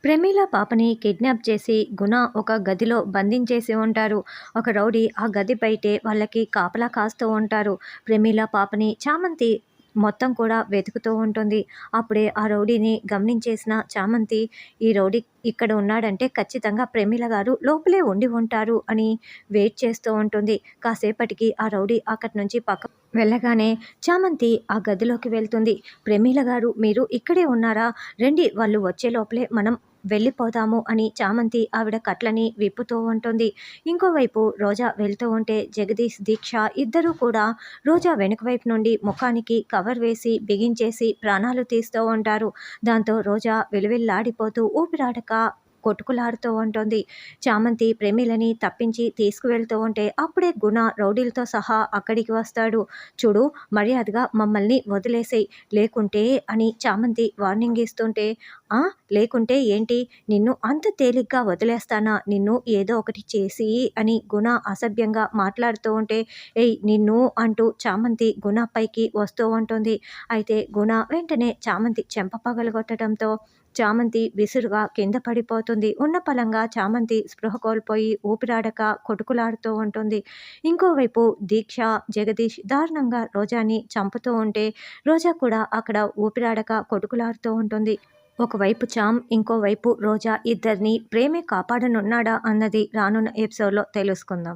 ప్రమీల పాపని కిడ్నాప్ చేసి గుణ ఒక గదిలో బంధించేసి ఉంటారు. ఒక రౌడీ ఆ గది బయటే వాళ్ళకి కాపలా కాస్తూ ఉంటారు. ప్రమీల పాపని చామంతి మొత్తం కూడా వెతుకుతూ ఉంటుంది. అప్పుడే ఆ రౌడీని గమనించేసిన చామంతి, ఈ రౌడీ ఇక్కడ ఉన్నాడంటే ఖచ్చితంగా ప్రమీల గారు లోపలే ఉండి ఉంటారు అని వెయిట్ చేస్తూ ఉంటుంది. కాసేపటికి ఆ రౌడీ అక్కడి నుంచి వెళ్ళగానే చామంతి ఆ గదిలోకి వెళ్తుంది. ప్రమీల గారు మీరు ఇక్కడే ఉన్నారా? రండి, వాళ్ళు వచ్చే లోపలే మనం వెళ్ళిపోదాము అని చామంతి ఆవిడ కట్లని విప్పుతూ ఉంటుంది. ఇంకోవైపు రోజా వెళ్తూ ఉంటే జగదీష్, దీక్ష ఇద్దరూ కూడా రోజా వెనుక వైపు నుండి ముఖానికి కవర్ వేసి బిగించేసి ప్రాణాలు తీస్తూ ఉంటారు. దాంతో రోజా విలువిల్లాడిపోతూ ఊపిరాడక కొట్టుకులాడుతూ ఉంటుంది. చామంతి ప్రేమిలని తప్పించి తీసుకువెళ్తూ ఉంటే అప్పుడే గుణ రౌడీలతో సహా అక్కడికి వస్తాడు. చూడు, మర్యాదగా మమ్మల్ని వదిలేసేయ్, లేకుంటే అని చామంతి వార్నింగ్ ఇస్తుంటే, లేకుంటే ఏంటి, నిన్ను అంత తేలిగ్గా వదిలేస్తానా, నిన్ను ఏదో ఒకటి చేసి అని గుణ అసభ్యంగా మాట్లాడుతూ ఉంటే, ఏయ్ నిన్ను అంటూ చామంతి గుణ పైకి వస్తూ ఉంటుంది. అయితే గుణ వెంటనే చామంతి చెంప పగలగొట్టడంతో చామంతి విసురుగా కింద పడిపోతుంది. ఉన్న పలంగా చామంతి స్పృహ కోల్పోయి ఊపిరాడక కొట్టుకులాడుతూ ఉంటుంది. ఇంకోవైపు దీక్ష, జగదీష్ దారుణంగా రోజాని చంపుతూ ఉంటే రోజా కూడా అక్కడ ఊపిరాడక కొట్టుకులాడుతూ ఉంటుంది. ఒకవైపు చామ్, ఇంకోవైపు రోజా ఇద్దరిని ప్రేమే కాపాడనున్నాడా అన్నది రానున్న ఎపిసోడ్లో తెలుసుకుందాం.